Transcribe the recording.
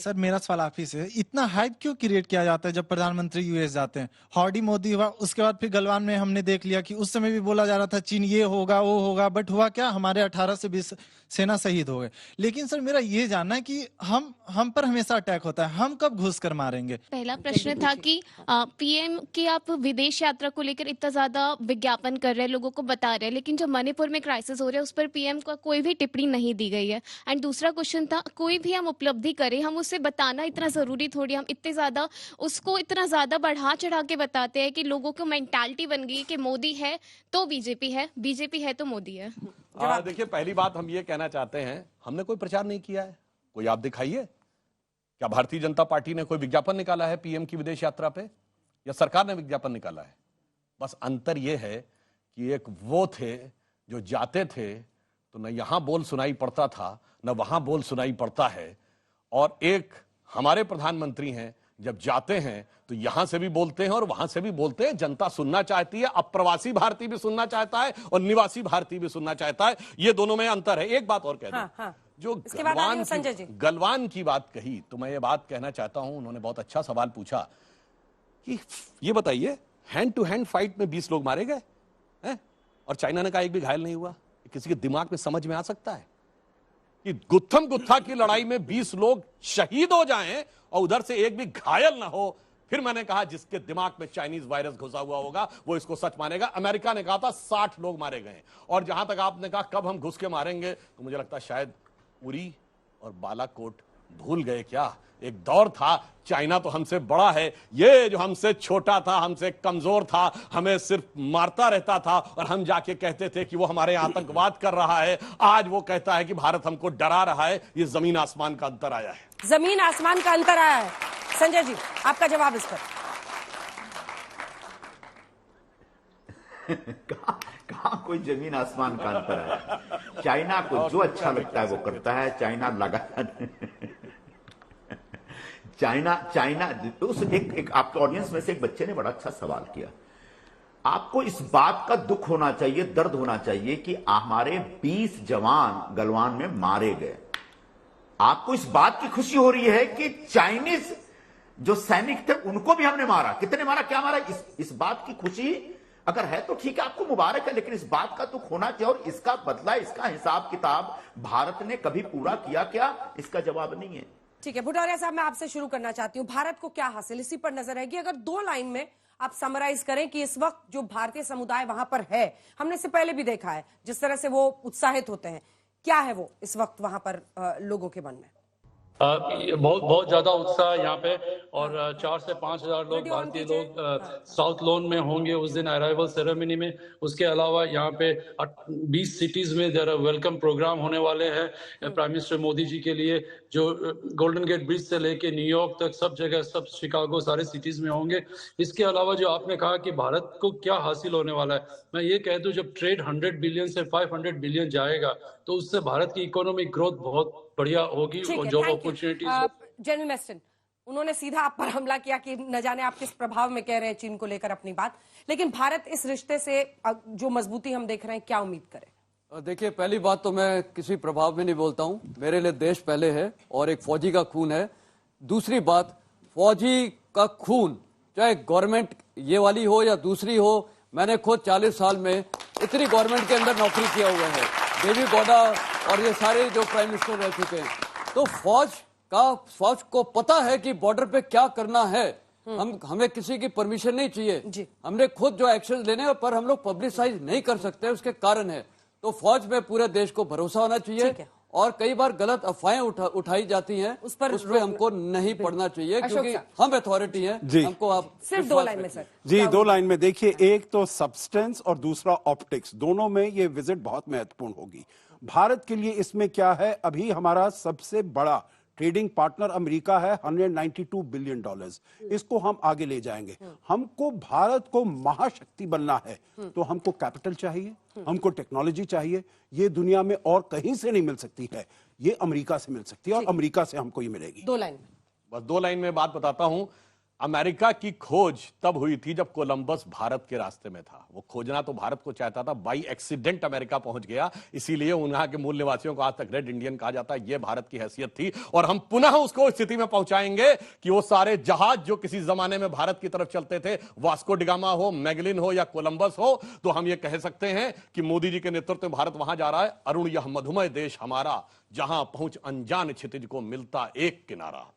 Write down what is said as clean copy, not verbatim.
Sir मेरा सवाल आप ही से, इतना हाइप क्यों क्रिएट किया जाता है जब प्रधानमंत्री यूएस जाते हैं? हॉडी मोदी हुआ, उसके बाद फिर गलवान में हमने देख लिया कि उस समय भी बोला जा रहा था चीन ये होगा वो होगा, बट हुआ क्या, हमारे 18 से 20 सेना शहीद हो गए। लेकिन सर मेरा ये जानना है कि हम पर हमेशा अटैक होता है, हम कब घुस कर मारेंगे? पहला प्रश्न था कि पीएम की आप विदेश यात्रा को लेकर इतना ज्यादा विज्ञापन कर रहे हैं, लोगों को बता रहे हैं, लेकिन जो मणिपुर में क्राइसिस हो रहा है उस पर पीएम का कोई भी टिप्पणी नहीं दी गई है। एंड दूसरा क्वेश्चन था, कोई भी हम उपलब्धि करें, हम उसे बताना इतना जरूरी थोड़ी, हम इतने ज्यादा उसको इतना ज्यादा बढ़ा चढ़ा के बताते हैं कि लोगों को मेंटालिटी बन गई कि मोदी है तो बीजेपी है, बीजेपी है तो मोदी है। देखिए, पहली बात हम ये कहना चाहते हैं, हमने कोई प्रचार नहीं किया है, कोई आप दिखाइए। क्या भारतीय जनता पार्टी ने कोई विज्ञापन निकाला है पीएम की विदेश यात्रा पे, या सरकार ने विज्ञापन निकाला है? बस अंतर यह है कि एक वो थे जो जाते थे तो न यहां बोल सुनाई पड़ता था न वहां बोल सुनाई पड़ता है, और एक हमारे प्रधानमंत्री हैं, जब जाते हैं तो यहां से भी बोलते हैं और वहां से भी बोलते हैं। जनता सुनना चाहती है, अप्रवासी भारतीय भी सुनना चाहता है और निवासी भारतीय भी सुनना चाहता है, ये दोनों में अंतर है। एक बात और कह दूं, जो गलवान की बात कही, तो मैं ये बात कहना चाहता हूं, उन्होंने बहुत अच्छा सवाल पूछा कि ये बताइए, हैंड टू हैंड फाइट में 20 लोग मारे गए हैं और चाइना ने कहा एक भी घायल नहीं हुआ। किसी के दिमाग में समझ में आ सकता है कि गुत्थम गुत्था की लड़ाई में 20 लोग शहीद हो जाएं और उधर से एक भी घायल ना हो? फिर मैंने कहा, जिसके दिमाग में चाइनीज वायरस घुसा हुआ होगा वो इसको सच मानेगा। अमेरिका ने कहा था 60 लोग मारे गए, और जहां तक आपने कहा कब हम घुस के मारेंगे, तो मुझे लगता है शायद उरी और बालाकोट भूल गए क्या? एक दौर था, चाइना तो हमसे बड़ा है, ये जो हमसे छोटा था, हमसे कमजोर था, हमें सिर्फ मारता रहता था और हम जाके कहते थे कि वो हमारे आतंकवाद कर रहा है। आज वो कहता है कि भारत हमको डरा रहा है। ये जमीन आसमान का अंतर आया है, जमीन आसमान का अंतर आया है। संजय जी, आपका जवाब इस पर। कहाँ कोई जमीन आसमान का अंतर है? चाइना को जो अच्छा लगता है वो करता है। चाइना चाइना उस एक आपके ऑडियंस में से एक बच्चे ने बड़ा अच्छा सवाल किया। आपको इस बात का दुख होना चाहिए, दर्द होना चाहिए कि हमारे 20 जवान गलवान में मारे गए। आपको इस बात की खुशी हो रही है कि चाइनीज जो सैनिक थे उनको भी हमने मारा। कितने मारा, क्या मारा, इस बात की खुशी अगर है तो ठीक है, आपको मुबारक है, लेकिन इस बात का दुख होना चाहिए। और इसका बदला, इसका हिसाब किताब भारत ने कभी पूरा किया क्या? इसका जवाब नहीं है। ठीक है भुटौरिया साहब, मैं आपसे शुरू करना चाहती हूँ। भारत को क्या हासिल, इसी पर नजर रहेगी। अगर 2 लाइन में आप समराइज करें कि इस वक्त जो भारतीय समुदाय वहां पर है, हमने इससे पहले भी देखा है जिस तरह से वो उत्साहित होते हैं, क्या है वो इस वक्त वहां पर लोगों के मन में? बहुत ज्यादा उत्साह है यहाँ पे, और 4 से 5 हजार लोग, भारतीय लोग साउथ लोन में होंगे उस दिन अराइवल सेरेमनी में। उसके अलावा यहाँ पे 20 सिटीज में जरा वेलकम प्रोग्राम होने वाले हैं प्राइम मिनिस्टर मोदी जी के लिए, जो गोल्डन गेट ब्रिज से लेके न्यूयॉर्क तक सब जगह, सब शिकागो, सारे सिटीज में होंगे। इसके अलावा जो आपने कहा कि भारत को क्या हासिल होने वाला है, मैं ये कह दूं, जब ट्रेड 100 बिलियन से 500 बिलियन जाएगा तो उससे भारत की इकोनॉमिक ग्रोथ बहुत बढ़िया होगी और जॉब अपॉर्चुनिटीज। जनरल मेस्टन, उन्होंने सीधा आप पर हमला किया कि न जाने आप किस प्रभाव में कह रहे हैं चीन को लेकर अपनी बात, लेकिन भारत इस रिश्ते से जो मजबूती हम देख रहे हैं, क्या उम्मीद करें? देखिए, पहली बात तो मैं किसी प्रभाव में नहीं बोलता हूं। मेरे लिए देश पहले है और एक फौजी का खून है। दूसरी बात, फौजी का खून चाहे गवर्नमेंट ये वाली हो या दूसरी हो, मैंने खुद 40 साल में इतनी गवर्नमेंट के अंदर नौकरी किया हुआ है, देवी गौड़ा और ये सारे जो प्राइम मिनिस्टर रह चुके हैं, तो फौज को पता है कि बॉर्डर पे क्या करना है। हमें किसी की परमिशन नहीं चाहिए, हमने खुद जो एक्शन लेने, पर हम लोग पब्लिसाइज नहीं कर सकते, उसके कारण है। तो फौज में पूरे देश को भरोसा होना चाहिए, और कई बार गलत अफवाहें उठाई जाती हैं, उस पर हमको नहीं पड़ना चाहिए, क्योंकि हम अथॉरिटी हैं। हमको आप सिर्फ 2 लाइन में सर जी, 2 लाइन में देखिए, एक तो सब्सटेंस और दूसरा ऑप्टिक्स, दोनों में ये विजिट बहुत महत्वपूर्ण होगी। भारत के लिए इसमें क्या है, अभी हमारा सबसे बड़ा ट्रेडिंग पार्टनर अमेरिका है, $192 बिलियन। इसको हम आगे ले जाएंगे। हमको भारत को महाशक्ति बनना है तो हमको कैपिटल चाहिए, हमको टेक्नोलॉजी चाहिए। ये दुनिया में और कहीं से नहीं मिल सकती है, ये अमेरिका से मिल सकती है, और अमेरिका से हमको ये मिलेगी। 2 लाइन बस 2 लाइन में बात बताता हूं। अमेरिका की खोज तब हुई थी जब कोलंबस भारत के रास्ते में था। वो खोजना तो भारत को चाहता था, बाई एक्सीडेंट अमेरिका पहुंच गया, इसीलिए वहां के मूल निवासियों को आज तक रेड इंडियन कहा जाता है। ये भारत की हैसियत थी और हम पुनः उसको स्थिति में पहुंचाएंगे कि वो सारे जहाज जो किसी जमाने में भारत की तरफ चलते थे, वास्को डिगामा हो, मैगलिन हो या कोलंबस हो, तो हम ये कह सकते हैं कि मोदी जी के नेतृत्व में भारत वहां जा रहा है। अरुण, यह मधुमय देश हमारा, जहां पहुंच अनजान क्षितिज को मिलता एक किनारा।